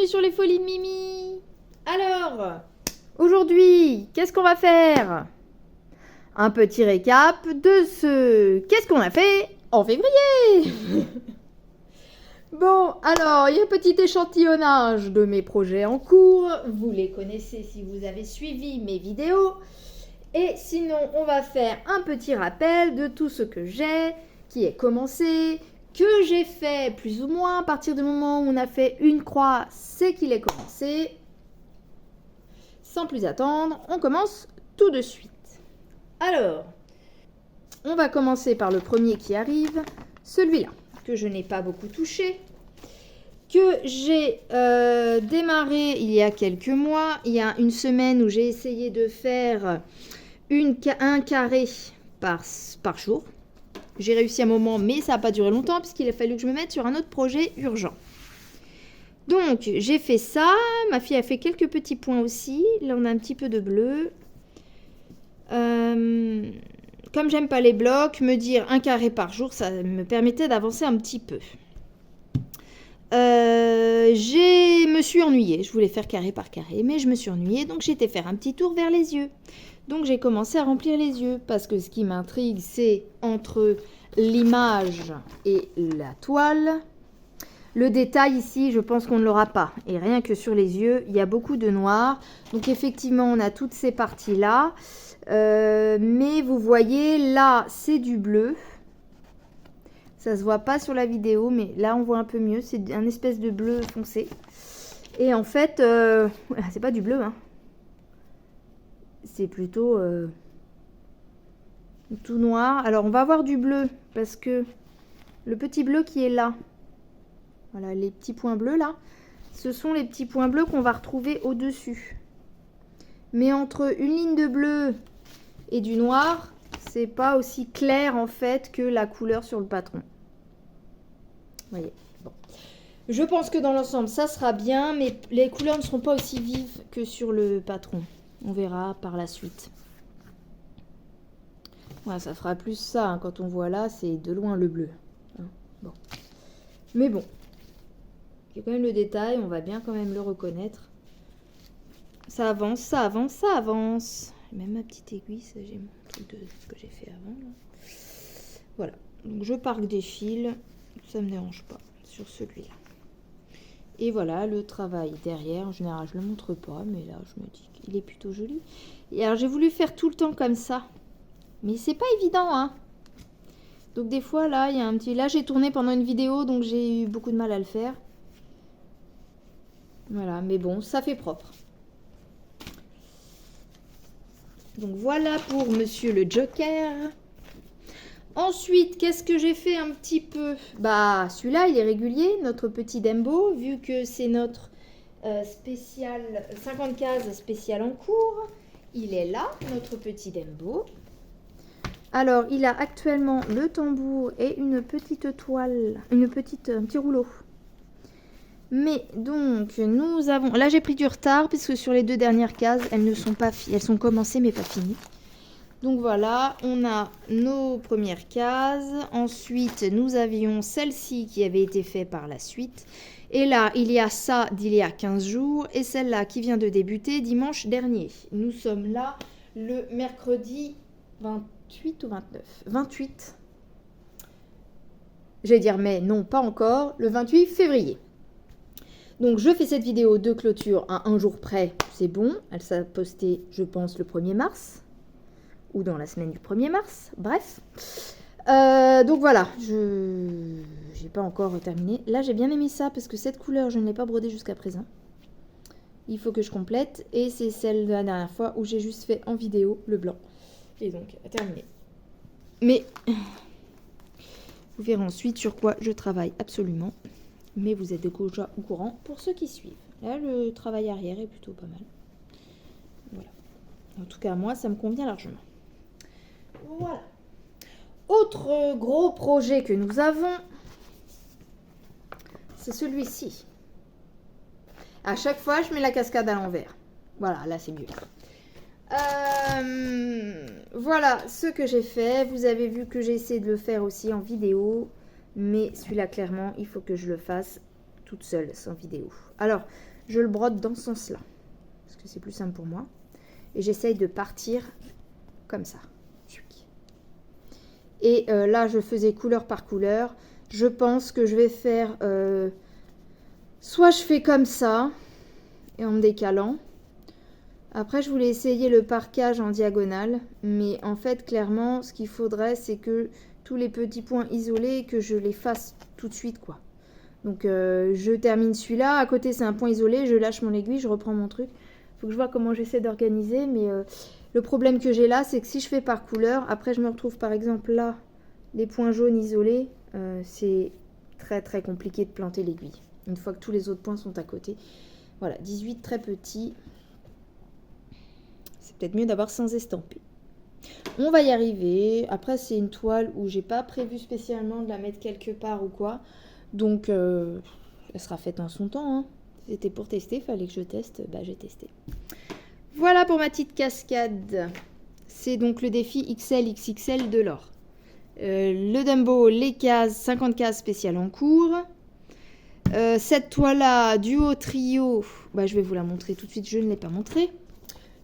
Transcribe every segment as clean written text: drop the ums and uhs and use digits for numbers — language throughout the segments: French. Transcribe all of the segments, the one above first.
bienvenue sur les folies de Mimi. Alors, aujourd'hui, qu'est-ce qu'on va faire? Un petit récap de qu'est-ce qu'on a fait en février. Bon, alors, il y a un petit échantillonnage de mes projets en cours. Vous les connaissez si vous avez suivi mes vidéos. Et sinon, on va faire un petit rappel de tout ce que j'ai, qui est commencé, que j'ai fait plus ou moins. À partir du moment où on a fait une croix, c'est qu'il est commencé. Sans plus attendre, on commence tout de suite. Alors, on va commencer par le premier qui arrive, celui-là, que je n'ai pas beaucoup touché, que j'ai démarré il y a quelques mois. Il y a une semaine où j'ai essayé de faire un carré par jour. J'ai réussi un moment, mais ça n'a pas duré longtemps puisqu'il a fallu que je me mette sur un autre projet urgent. Donc, j'ai fait ça. Ma fille a fait quelques petits points aussi. Là, on a un petit peu de bleu. Comme j'aime pas les blocs, me dire un carré par jour, ça me permettait d'avancer un petit peu. Je me suis ennuyée. Je voulais faire carré par carré, mais je me suis ennuyée. Donc, j'ai été faire un petit tour vers les yeux. Donc, j'ai commencé à remplir les yeux. Parce que ce qui m'intrigue, c'est entre l'image et la toile. Le détail ici, je pense qu'on ne l'aura pas. Et rien que sur les yeux, il y a beaucoup de noir. Donc, effectivement, on a toutes ces parties-là. Mais vous voyez, là, c'est du bleu. Ça se voit pas sur la vidéo, mais là, on voit un peu mieux. C'est un espèce de bleu foncé. Et en fait, c'est pas du bleu, hein. C'est plutôt tout noir. Alors, on va avoir du bleu parce que le petit bleu qui est là, voilà, les petits points bleus là, ce sont les petits points bleus qu'on va retrouver au-dessus. Mais entre une ligne de bleu et du noir, c'est pas aussi clair en fait que la couleur sur le patron. Vous voyez, bon. Je pense que dans l'ensemble, ça sera bien, mais les couleurs ne seront pas aussi vives que sur le patron. On verra par la suite. Voilà, ça fera plus ça, hein. Quand on voit là, c'est de loin le bleu. Hein, bon. Mais bon, il y a quand même le détail, on va bien quand même le reconnaître. Ça avance, ça avance, ça avance. Même ma petite aiguille, ça j'ai mon truc de ce que j'ai fait avant. Là. Voilà, donc je parque des fils, ça me dérange pas sur celui-là. Et voilà le travail derrière. En général, je le montre pas, mais là, je me dis qu'il est plutôt joli. Et alors, j'ai voulu faire tout le temps comme ça, mais c'est pas évident, hein. Donc des fois, là, il y a un petit. Là, j'ai tourné pendant une vidéo, donc j'ai eu beaucoup de mal à le faire. Voilà, mais bon, ça fait propre. Donc voilà pour Monsieur le Joker. Ensuite, qu'est-ce que j'ai fait un petit peu? Bah, celui-là, il est régulier, notre petit Dembo, vu que c'est notre spécial 50 cases spécial en cours. Il est là, notre petit Dembo. Alors, il a actuellement le tambour et une petite toile, un petit rouleau. Mais donc, nous avons... Là, j'ai pris du retard, puisque sur les deux dernières cases, elles ne sont pas elles sont commencées, mais pas finies. Donc voilà, on a nos premières cases. Ensuite, nous avions celle-ci qui avait été faite par la suite. Et là, il y a ça d'il y a 15 jours. Et celle-là qui vient de débuter dimanche dernier. Nous sommes là le mercredi 28 ou 29 28. J'allais dire mais non, pas encore. Le 28 février. Donc, je fais cette vidéo de clôture à un jour près. C'est bon. Elle sera postée, je pense, le 1er mars. Ou dans la semaine du 1er mars. Bref. Donc, voilà. Je n'ai pas encore terminé. Là, j'ai bien aimé ça parce que cette couleur, je ne l'ai pas brodée jusqu'à présent. Il faut que je complète. Et c'est celle de la dernière fois où j'ai juste fait en vidéo le blanc. Et donc, terminé. Mais, vous verrez ensuite sur quoi je travaille absolument. Mais vous êtes déjà au courant pour ceux qui suivent. Là, le travail arrière est plutôt pas mal. Voilà. En tout cas, moi, ça me convient largement. Voilà. Autre gros projet que nous avons, c'est celui-ci. À chaque fois, je mets la cascade à l'envers. Voilà, là, c'est mieux. Voilà ce que j'ai fait. Vous avez vu que j'ai essayé de le faire aussi en vidéo. Mais celui-là, clairement, il faut que je le fasse toute seule, sans vidéo. Alors, je le brode dans ce sens-là. Parce que c'est plus simple pour moi. Et j'essaye de partir comme ça. Et là, je faisais couleur par couleur. Je pense que je vais faire... soit je fais comme ça, et en me décalant. Après, je voulais essayer le parquage en diagonale. Mais en fait, clairement, ce qu'il faudrait, c'est que tous les petits points isolés, que je les fasse tout de suite, quoi. Donc, je termine celui-là. À côté, c'est un point isolé. Je lâche mon aiguille, je reprends mon truc. Il faut que je vois comment j'essaie d'organiser. Mais le problème que j'ai là, c'est que si je fais par couleur, après, je me retrouve, par exemple, là, les points jaunes isolés. C'est très, très compliqué de planter l'aiguille. Une fois que tous les autres points sont à côté. Voilà, 18 très petits. C'est peut-être mieux d'avoir sans estamper. On va y arriver. Après, c'est une toile où j'ai pas prévu spécialement de la mettre quelque part ou quoi. Donc, elle sera faite en son temps. Hein. C'était pour tester, fallait que je teste. Bah, j'ai testé. Voilà pour ma petite cascade. C'est donc le défi XL XXL de l'or. Le Dumbo, les cases, 50 cases spéciales en cours. Cette toile-là, duo trio, bah, je vais vous la montrer tout de suite, je ne l'ai pas montré.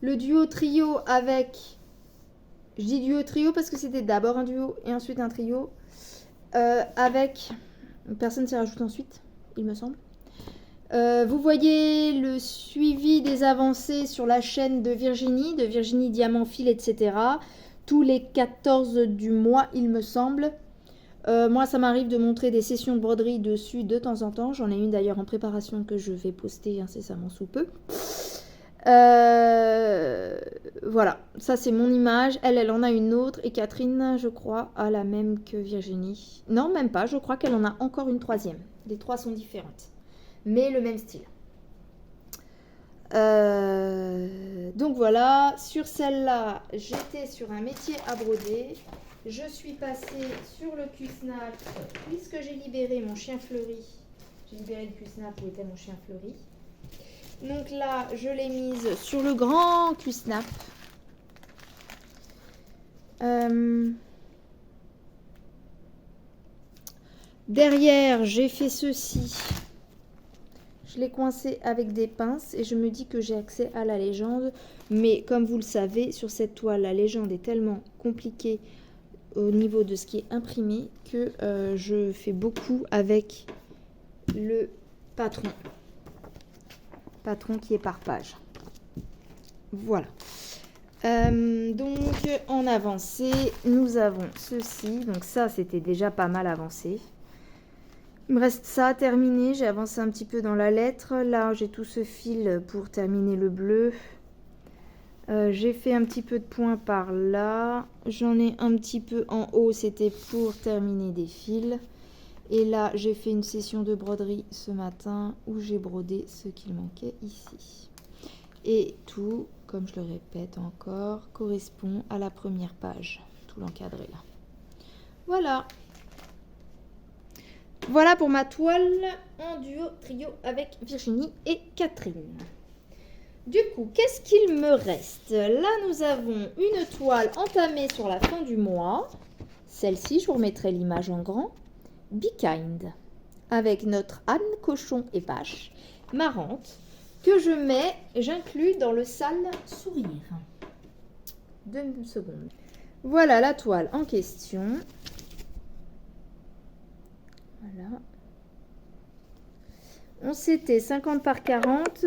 Le duo trio avec, je dis duo trio parce que c'était d'abord un duo et ensuite un trio. Avec, personne s'y rajoute ensuite, il me semble. Vous voyez le suivi des avancées sur la chaîne de Virginie Diamant Fil, etc. Tous les 14 du mois, il me semble. Moi, ça m'arrive de montrer des sessions de broderie dessus de temps en temps. J'en ai une d'ailleurs en préparation que je vais poster incessamment sous peu. Voilà, ça c'est mon image. Elle en a une autre. Et Catherine, je crois, a la même que Virginie. Non, même pas. Je crois qu'elle en a encore une troisième. Les trois sont différentes. Mais le même style. Donc voilà. Sur celle-là, j'étais sur un métier à broder. Je suis passée sur le Q-Snap puisque j'ai libéré mon chien fleuri. J'ai libéré le Q-Snap où était mon chien fleuri. Donc là, je l'ai mise sur le grand Q-Snap. Derrière, j'ai fait ceci. Je l'ai coincé avec des pinces et je me dis que j'ai accès à la légende. Mais comme vous le savez, sur cette toile, la légende est tellement compliquée au niveau de ce qui est imprimé que je fais beaucoup avec le patron qui est par page. Voilà. Donc en avancée, nous avons ceci. Donc ça, c'était déjà pas mal avancé. Il me reste ça à terminer. J'ai avancé un petit peu dans la lettre. Là, j'ai tout ce fil pour terminer le bleu. J'ai fait un petit peu de points par là. J'en ai un petit peu en haut. C'était pour terminer des fils. Et là, j'ai fait une session de broderie ce matin où j'ai brodé ce qu'il manquait ici. Et tout, comme je le répète encore, correspond à la première page. Tout l'encadré là. Voilà. Voilà pour ma toile en duo trio avec Virginie et Catherine. Du coup, qu'est-ce qu'il me reste? Là, nous avons une toile entamée sur la fin du mois. Celle-ci, je vous remettrai l'image en grand. Be Kind. Avec notre Anne, cochon et vache. Marrante. Que j'inclus dans le sale sourire. 2 secondes. Voilà la toile en question. Voilà. On s'était 50 par 40.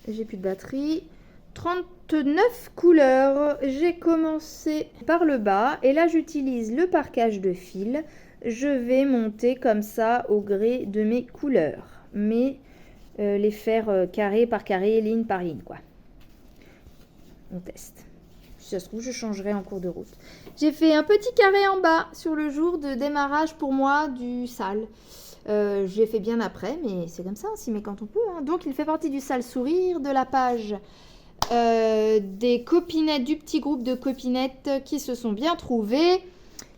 J'ai plus de batterie. 39 couleurs. J'ai commencé par le bas. Et là, j'utilise le parquage de fil. Je vais monter comme ça au gré de mes couleurs. Mais les faire carré par carré, ligne par ligne, quoi. On teste. Si ça se trouve, je changerai en cours de route. J'ai fait un petit carré en bas sur le jour de démarrage pour moi du sale. Je l'ai fait bien après, mais c'est comme ça, on s'y met quand on peut. Hein. Donc, il fait partie du sale sourire, de la page des copinettes, du petit groupe de copinettes qui se sont bien trouvées.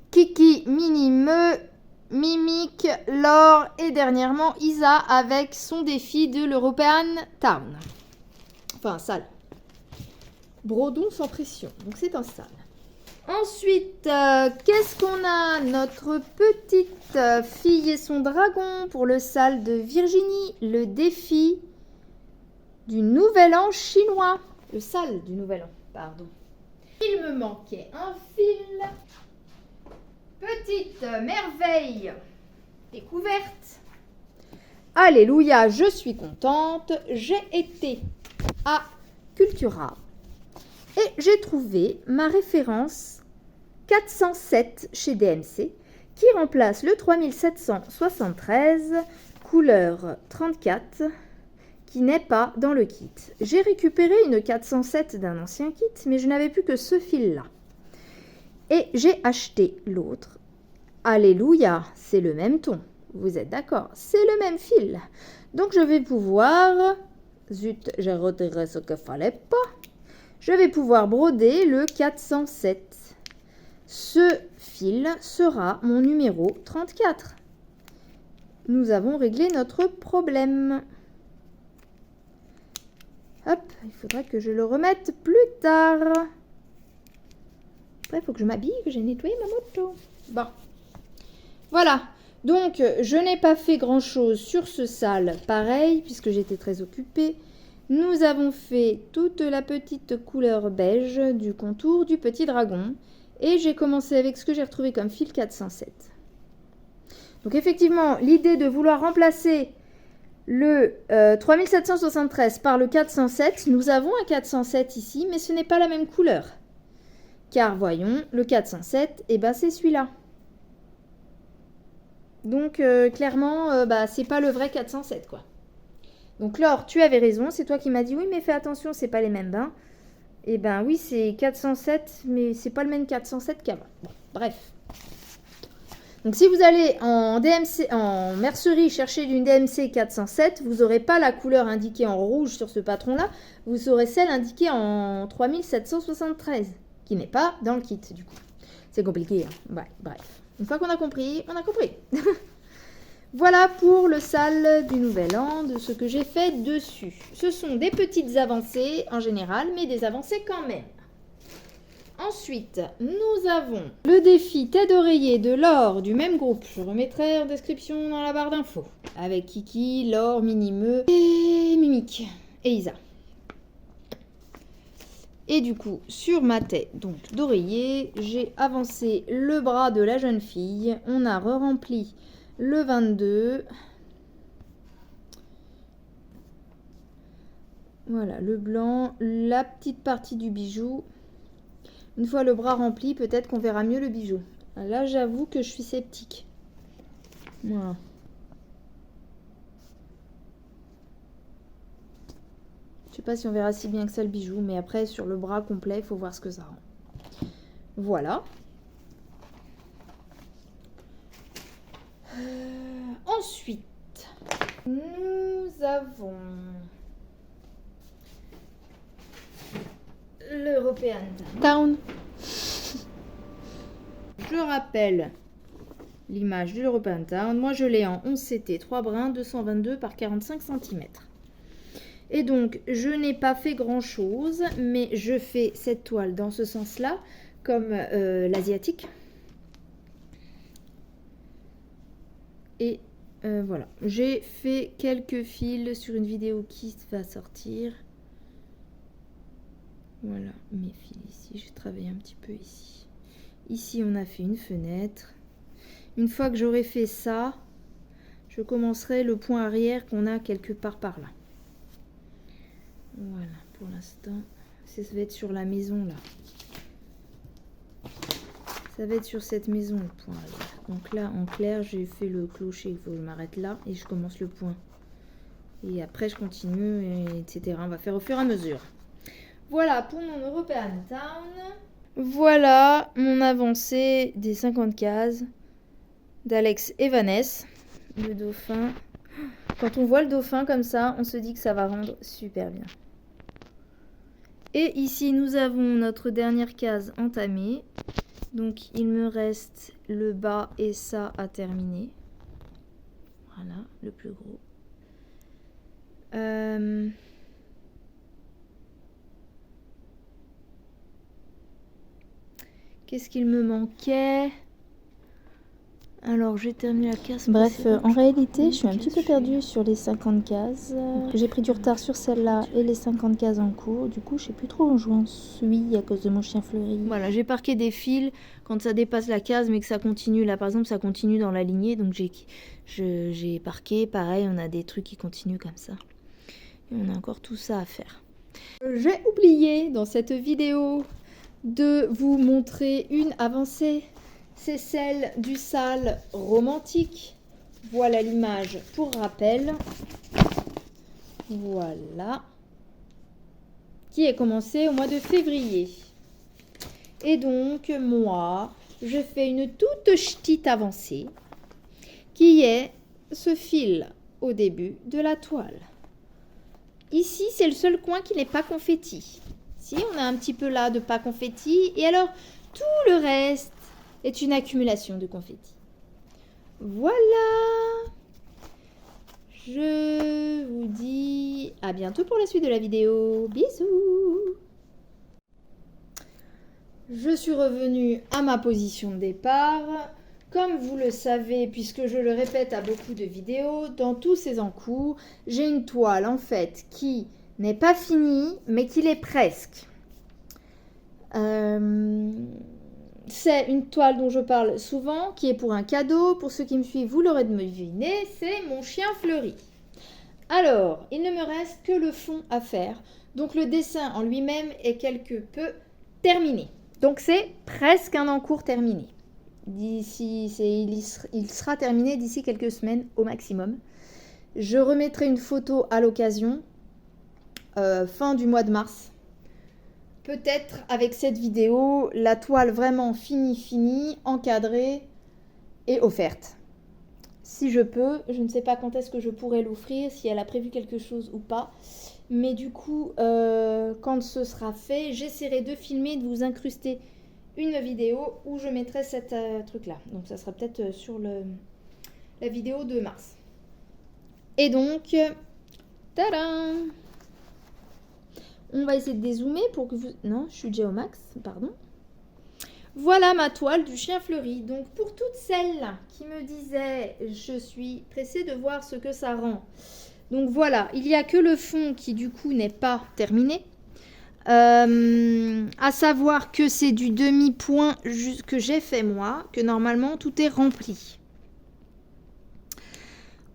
Kiki, Minime, Mimic, Laure et dernièrement Isa avec son défi de l'European Town. Enfin, sale. Brodons sans pression, donc c'est un sale. Ensuite, qu'est-ce qu'on a? Notre petite fille et son dragon pour le sale de Virginie. Le défi du Nouvel An chinois. Le sale du Nouvel An, pardon. Il me manquait un fil. Petite merveille découverte. Alléluia, je suis contente. J'ai été à Cultura et j'ai trouvé ma référence 407 chez DMC qui remplace le 3773 couleur 34 qui n'est pas dans le kit. J'ai récupéré une 407 d'un ancien kit, mais je n'avais plus que ce fil-là. Et j'ai acheté l'autre. Alléluia, c'est le même ton. Vous êtes d'accord? C'est le même fil. Donc je vais pouvoir... Zut, j'ai retiré ce qu'il ne fallait pas. Je vais pouvoir broder le 407. Ce fil sera mon numéro 34. Nous avons réglé notre problème. Hop, il faudra que je le remette plus tard. Après, il faut que je m'habille, que j'ai nettoyé ma moto. Bon. Voilà. Donc, je n'ai pas fait grand-chose sur ce sale, pareil, puisque j'étais très occupée. Nous avons fait toute la petite couleur beige du contour du petit dragon. Et j'ai commencé avec ce que j'ai retrouvé comme fil 407. Donc, effectivement, l'idée de vouloir remplacer le 3773 par le 407, nous avons un 407 ici, mais ce n'est pas la même couleur. Car, voyons, le 407, eh ben, c'est celui-là. Donc, clairement, c'est pas le vrai 407, quoi. Donc, Laure, tu avais raison, c'est toi qui m'as dit, oui, mais fais attention, c'est pas les mêmes bains. Eh ben oui, c'est 407, mais c'est pas le même 407 qu'avant. Bon, bref. Donc, si vous allez en DMC, en mercerie chercher d'une DMC 407, vous n'aurez pas la couleur indiquée en rouge sur ce patron-là, vous aurez celle indiquée en 3773, qui n'est pas dans le kit, du coup. C'est compliqué, hein. Ouais, bref. Une fois qu'on a compris, on a compris. Voilà pour le sale du Nouvel An, de ce que j'ai fait dessus. Ce sont des petites avancées en général, mais des avancées quand même. Ensuite, nous avons le défi tête d'oreiller de Laure du même groupe. Je remettrai en description dans la barre d'infos. Avec Kiki, Laure, Minimeux et Mimique et Isa. Et du coup, sur ma tête donc d'oreiller, j'ai avancé le bras de la jeune fille. On a re-rempli le 22. Voilà, le blanc, la petite partie du bijou. Une fois le bras rempli, peut-être qu'on verra mieux le bijou. Là, j'avoue que je suis sceptique. Voilà. Je sais pas si on verra si bien que ça le bijou, mais après, sur le bras complet, il faut voir ce que ça rend. Voilà. Ensuite, nous avons l'European Town. Je rappelle l'image de l'European Town. Moi, je l'ai en 11 CT, 3 brins, 222 par 45 cm. Et donc, je n'ai pas fait grand-chose, mais je fais cette toile dans ce sens-là, comme l'asiatique. Et voilà, j'ai fait quelques fils sur une vidéo qui va sortir. Voilà mes fils ici, j'ai travaillé un petit peu ici. Ici, on a fait une fenêtre. Une fois que j'aurai fait ça, je commencerai le point arrière qu'on a quelque part par là. Voilà, pour l'instant, ça va être sur la maison là. Ça va être sur cette maison le point arrière. Donc là, en clair, j'ai fait le clocher, il faut que je m'arrête là et je commence le point. Et après, je continue, etc. On va faire au fur et à mesure. Voilà pour mon European Town. Voilà mon avancée des 50 cases d'Alex et Vanessa. Le dauphin. Quand on voit le dauphin comme ça, on se dit que ça va rendre super bien. Et ici, nous avons notre dernière case entamée. Donc, il me reste le bas et ça à terminer. Voilà, le plus gros. Qu'est-ce qu'il me manquait? Alors, j'ai terminé la case. Bref, en réalité, je suis un petit peu perdue sur les 50 cases. J'ai pris du retard sur celle-là et les 50 cases en cours. Du coup, je sais plus trop où je en suis à cause de mon chien fleuri. Voilà, j'ai parqué des fils quand ça dépasse la case, mais que ça continue. Là, par exemple, ça continue dans la lignée. Donc, j'ai parqué. Pareil, on a des trucs qui continuent comme ça. Et on a encore tout ça à faire. J'ai oublié dans cette vidéo de vous montrer une avancée. C'est celle du sale romantique. Voilà l'image pour rappel. Voilà. Qui est commencé au mois de février. Et donc, moi, je fais une toute petite avancée qui est ce fil au début de la toile. Ici, c'est le seul coin qui n'est pas confetti. Si, on a un petit peu là de pas confetti. Et alors, tout le reste est une accumulation de confetti. Voilà. Je vous dis à bientôt pour la suite de la vidéo. Bisous. Je suis revenue à ma position de départ. Comme vous le savez, puisque je le répète à beaucoup de vidéos, dans tous ces encours, j'ai une toile en fait qui n'est pas finie, mais qui l'est presque. C'est une toile dont je parle souvent, qui est pour un cadeau. Pour ceux qui me suivent, vous l'aurez deviné, c'est mon chien fleuri. Alors, il ne me reste que le fond à faire. Donc le dessin en lui-même est quelque peu terminé. Donc c'est presque un encours terminé. Il sera terminé d'ici quelques semaines au maximum. Je remettrai une photo à l'occasion, fin du mois de mars. Peut-être avec cette vidéo, la toile vraiment finie, encadrée et offerte. Si je peux, je ne sais pas quand est-ce que je pourrai l'offrir, si elle a prévu quelque chose ou pas. Mais du coup, quand ce sera fait, j'essaierai de filmer, de vous incruster une vidéo où je mettrai cet truc-là. Donc ça sera peut-être sur la vidéo de mars. Et donc, tadam! On va essayer de dézoomer pour que vous... Non, je suis déjà au max, pardon. Voilà ma toile du chien fleuri. Donc pour toutes celles qui me disaient « Je suis pressée de voir ce que ça rend ». Donc voilà, il n'y a que le fond qui du coup n'est pas terminé. À savoir que c'est du demi-point que j'ai fait moi, que normalement tout est rempli.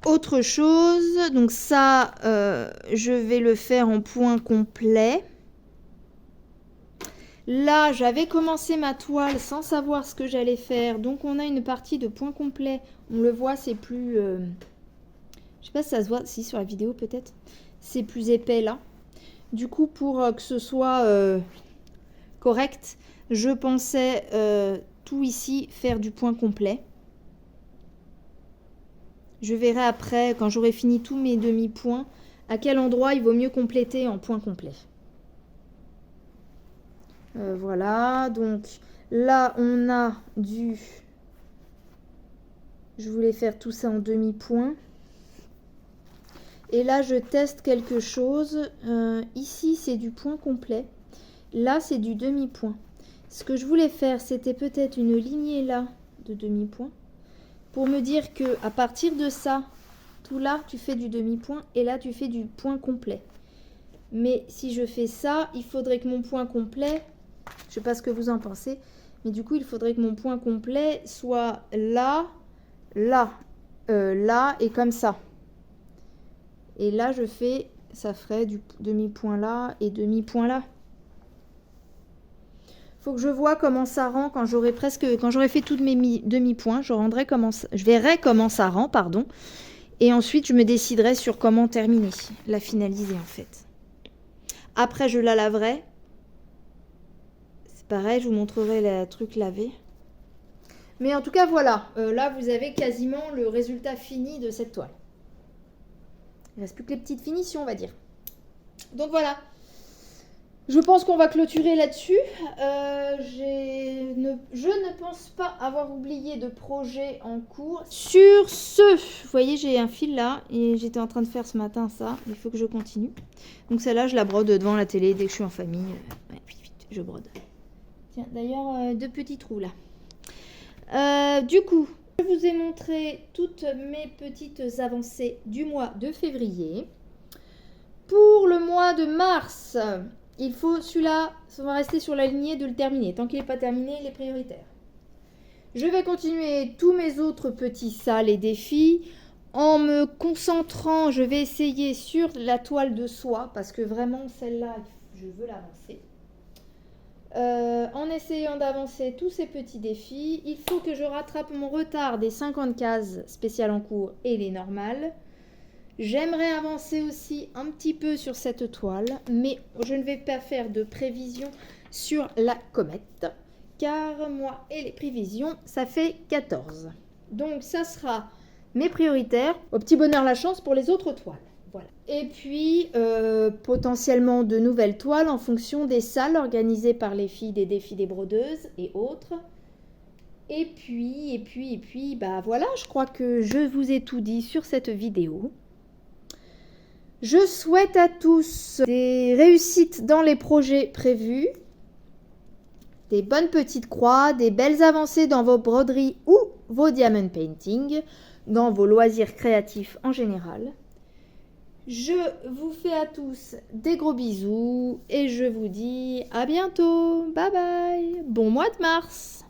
Autre chose, donc ça, je vais le faire en point complet. Là, j'avais commencé ma toile sans savoir ce que j'allais faire. Donc, on a une partie de point complet. On le voit, c'est plus... je sais pas si ça se voit. Si, sur la vidéo, peut-être. C'est plus épais, là. Du coup, pour que ce soit correct, je pensais tout ici faire du point complet. Je verrai après, quand j'aurai fini tous mes demi-points, à quel endroit il vaut mieux compléter en point complet. Voilà, donc là on a du... Je voulais faire tout ça en demi-point. Et là je teste quelque chose. Ici c'est du point complet. Là c'est du demi-point. Ce que je voulais faire, c'était peut-être une lignée là de demi-point. Pour me dire que à partir de ça, tout là tu fais du demi-point et là tu fais du point complet. Mais si je fais ça, il faudrait que mon point complet... Je ne sais pas ce que vous en pensez, mais du coup, il faudrait que mon point complet soit là, là, là et comme ça. Et là, je fais, ça ferait du demi-point là et demi-point là. Faut que je vois comment ça rend quand j'aurai fait tous mes demi-points. Je verrai comment ça rend, pardon. Et ensuite, je me déciderai sur comment terminer, la finaliser en fait. Après, je la laverai. Pareil, je vous montrerai le truc lavé. Mais en tout cas, voilà. Là, vous avez quasiment le résultat fini de cette toile. Il ne reste plus que les petites finitions, on va dire. Donc voilà. Je pense qu'on va clôturer là-dessus. Je ne pense pas avoir oublié de projet en cours. Sur ce, vous voyez, j'ai un fil là. Et j'étais en train de faire ce matin ça. Il faut que je continue. Donc celle-là, je la brode devant la télé dès que je suis en famille. Ouais, vite, je brode. Tiens, d'ailleurs, deux petits trous là. Du coup, Je vous ai montré toutes mes petites avancées du mois de février. Pour le mois de mars, il faut celui-là, on va rester sur la lignée de le terminer. Tant qu'il n'est pas terminé, il est prioritaire. Je vais continuer tous mes autres petits salles et défis en me concentrant. Je vais essayer sur la toile de soie parce que vraiment celle-là, je veux l'avancer. En essayant d'avancer tous ces petits défis, il faut que je rattrape mon retard des 50 cases spéciales en cours et les normales. J'aimerais avancer aussi un petit peu sur cette toile, mais je ne vais pas faire de prévision sur la comète, car moi et les prévisions, ça fait 14. Donc ça sera mes prioritaires, au petit bonheur la chance pour les autres toiles. Voilà. Et puis, potentiellement de nouvelles toiles en fonction des salles organisées par les filles des défis des brodeuses et autres. Et puis, bah voilà, je crois que je vous ai tout dit sur cette vidéo. Je souhaite à tous des réussites dans les projets prévus, des bonnes petites croix, des belles avancées dans vos broderies ou vos diamond painting, dans vos loisirs créatifs en général. Je vous fais à tous des gros bisous et je vous dis à bientôt. Bye bye. Bon mois de mars.